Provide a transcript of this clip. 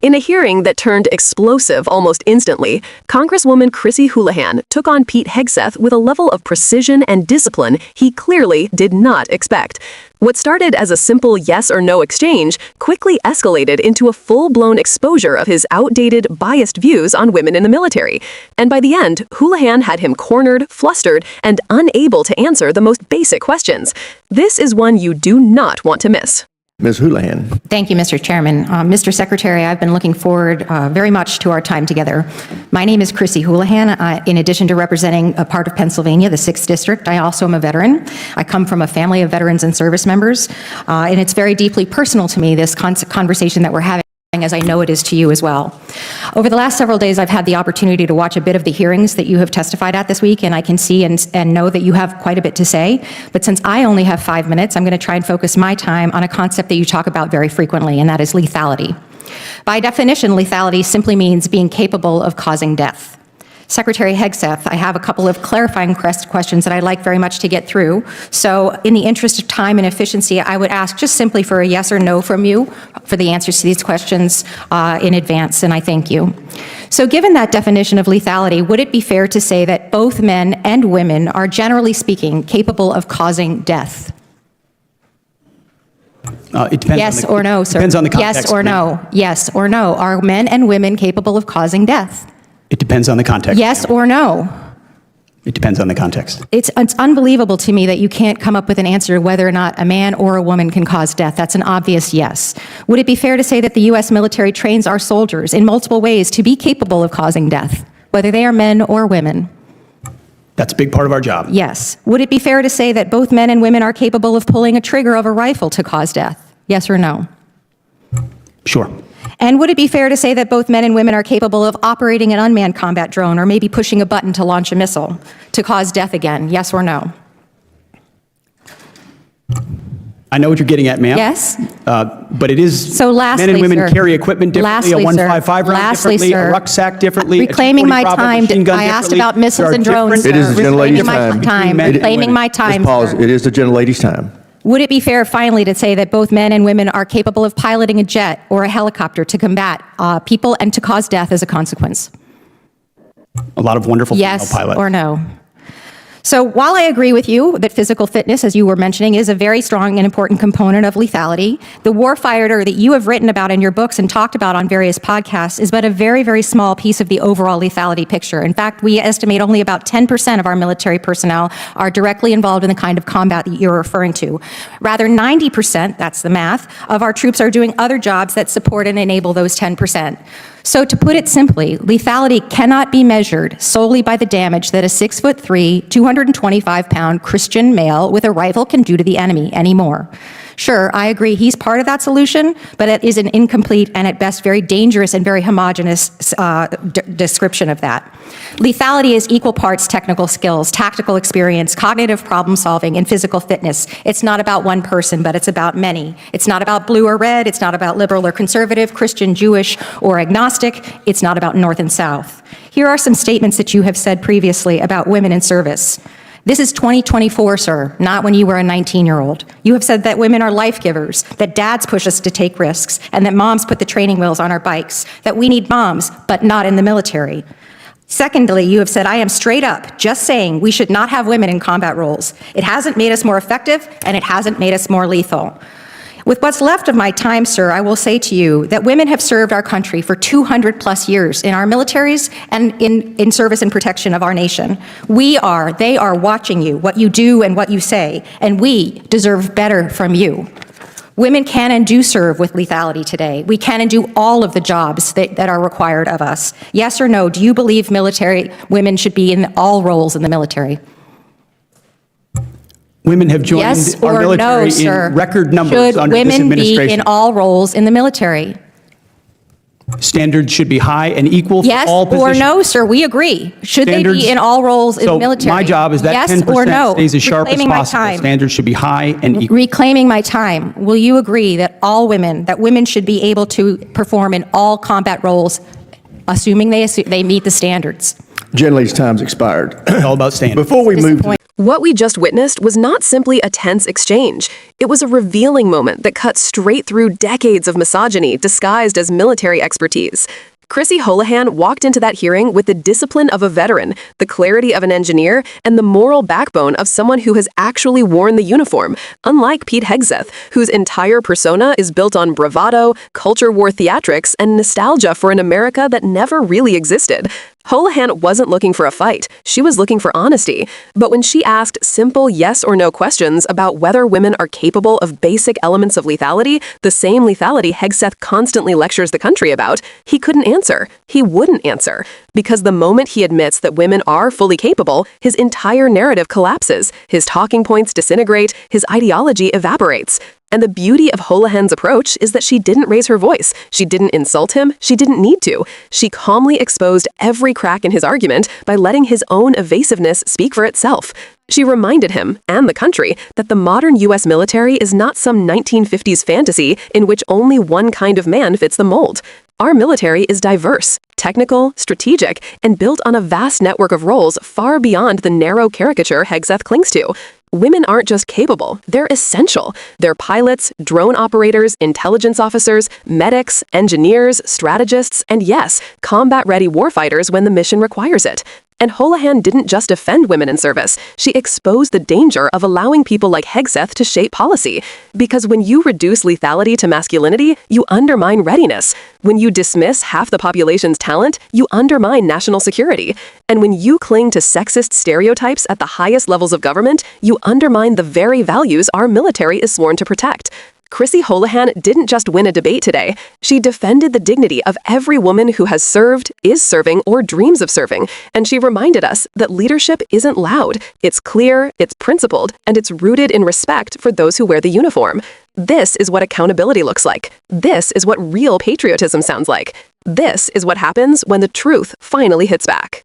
In a hearing that turned explosive almost instantly, Congresswoman Chrissy Houlahan took on Pete Hegseth with a level of precision and discipline he clearly did not expect. What started as a simple yes or no exchange quickly escalated into a full-blown exposure of his outdated, biased views on women in the military. And by the end, Houlahan had him cornered, flustered, and unable to answer the most basic questions. This is one you do not want to miss. Ms. Houlahan. Thank you, Mr. Chairman. Mr. Secretary, I've been looking forward very much to our time together. My name is Chrissy Houlahan. In addition to representing a part of Pennsylvania, the 6th District, I also am a veteran. I come from a family of veterans and service members, and it's very deeply personal to me, this conversation that we're having, as I know it is to you as well. Over the last several days, I've had the opportunity to watch a bit of the hearings that you have testified at this week, and I can see and know that you have quite a bit to say. But since I only have 5 minutes, I'm going to try and focus my time on a concept that you talk about very frequently, and that is lethality. By definition, lethality simply means being capable of causing death. Secretary Hegseth, I have a couple of clarifying questions that I'd like very much to get through. So in the interest of time and efficiency, I would ask just simply for a yes or no from you for the answers to these questions in advance, and I thank you. So given that definition of lethality, would it be fair to say that both men and women are, generally speaking, capable of causing death? It depends yes or no, sir? Depends on the context. Yes or no? Yes or no? Are men and women capable of causing death? It depends on the context. Yes or no? It depends on the context. It's unbelievable to me that you can't come up with an answer whether or not a man or a woman can cause death. That's an obvious yes. Would it be fair to say that the U.S. military trains our soldiers in multiple ways to be capable of causing death, whether they are men or women? That's a big part of our job. Yes. Would it be fair to say that both men and women are capable of pulling a trigger of a rifle to cause death? Yes or no? Sure. And would it be fair to say that both men and women are capable of operating an unmanned combat drone or maybe pushing a button to launch a missile to cause death again? Yes or no? I know what you're getting at, ma'am. Yes. But it is, so lastly, men and women sir, carry equipment differently, a 155 round differently, a rucksack differently, reclaiming my time, I asked differently. about missiles and drones. It is the gentlelady's time. Reclaiming my time. Pause. It is the gentlelady's time. Would it be fair, finally, to say that both men and women are capable of piloting a jet or a helicopter to combat people and to cause death as a consequence? A lot of wonderful female pilots. Yes or no? So while I agree with you that physical fitness, as you were mentioning, is a very strong and important component of lethality, the warfighter that you have written about in your books and talked about on various podcasts is but a very, very small piece of the overall lethality picture. In fact, we estimate only about 10% of our military personnel are directly involved in the kind of combat that you're referring to. Rather, 90%, that's the math, of our troops are doing other jobs that support and enable those 10%. So to put it simply, lethality cannot be measured solely by the damage that a 6'3", 225-pound Christian male with a rifle can do to the enemy anymore. Sure, I agree he's part of that solution, but it is an incomplete and at best very dangerous and very homogeneous description of that. Lethality is equal parts technical skills, tactical experience, cognitive problem solving, and physical fitness. It's not about one person, but it's about many. It's not about blue or red. It's not about liberal or conservative, Christian, Jewish, or agnostic. It's not about North and South. Here are some statements that you have said previously about women in service. This is 2024, sir, not when you were a 19-year-old. You have said that women are life givers, that dads push us to take risks, and that moms put the training wheels on our bikes, that we need moms, but not in the military. Secondly, you have said, I am straight up just saying we should not have women in combat roles. It hasn't made us more effective, and it hasn't made us more lethal. With what's left of my time, sir, I will say to you that women have served our country for 200 plus years in our militaries and in service and protection of our nation. They are watching you, what you do and what you say, and we deserve better from you. Women can and do serve with lethality today. We can and do all of the jobs that are required of us. Yes or no, do you believe military women should be in all roles in the military? Women have joined our military in record numbers under this administration. Should women be in all roles in the military? Standards should be high and equal for all positions. Yes or no, sir, we agree. Should they be in all roles in the military? So my job is that 10% stays as sharp as possible. Standards should be high and equal. Reclaiming my time, will you agree that women should be able to perform in all combat roles, assuming they meet the standards? Gentlelady's time's expired. It's all about standards. Before we move to What we just witnessed was not simply a tense exchange. It was a revealing moment that cut straight through decades of misogyny disguised as military expertise. Chrissy Houlahan walked into that hearing with the discipline of a veteran, the clarity of an engineer, and the moral backbone of someone who has actually worn the uniform, unlike Pete Hegseth, whose entire persona is built on bravado, culture war theatrics, and nostalgia for an America that never really existed. Houlahan wasn't looking for a fight. She was looking for honesty. But when she asked simple yes or no questions about whether women are capable of basic elements of lethality, the same lethality Hegseth constantly lectures the country about, he couldn't answer. He wouldn't answer. Because the moment he admits that women are fully capable, his entire narrative collapses. His talking points disintegrate. His ideology evaporates. And the beauty of Houlahan's approach is that she didn't raise her voice. She didn't insult him. She didn't need to. She calmly exposed every crack in his argument by letting his own evasiveness speak for itself. She reminded him, and the country, that the modern U.S. military is not some 1950s fantasy in which only one kind of man fits the mold. Our military is diverse, technical, strategic, and built on a vast network of roles far beyond the narrow caricature Hegseth clings to. Women aren't just capable, they're essential. They're pilots, drone operators, intelligence officers, medics, engineers, strategists, and yes, combat-ready warfighters when the mission requires it. And Houlahan didn't just defend women in service. She exposed the danger of allowing people like Hegseth to shape policy. Because when you reduce lethality to masculinity, you undermine readiness. When you dismiss half the population's talent, you undermine national security. And when you cling to sexist stereotypes at the highest levels of government, you undermine the very values our military is sworn to protect. Chrissy Houlahan didn't just win a debate today. She defended the dignity of every woman who has served, is serving, or dreams of serving. And she reminded us that leadership isn't loud. It's clear, it's principled, and it's rooted in respect for those who wear the uniform. This is what accountability looks like. This is what real patriotism sounds like. This is what happens when the truth finally hits back.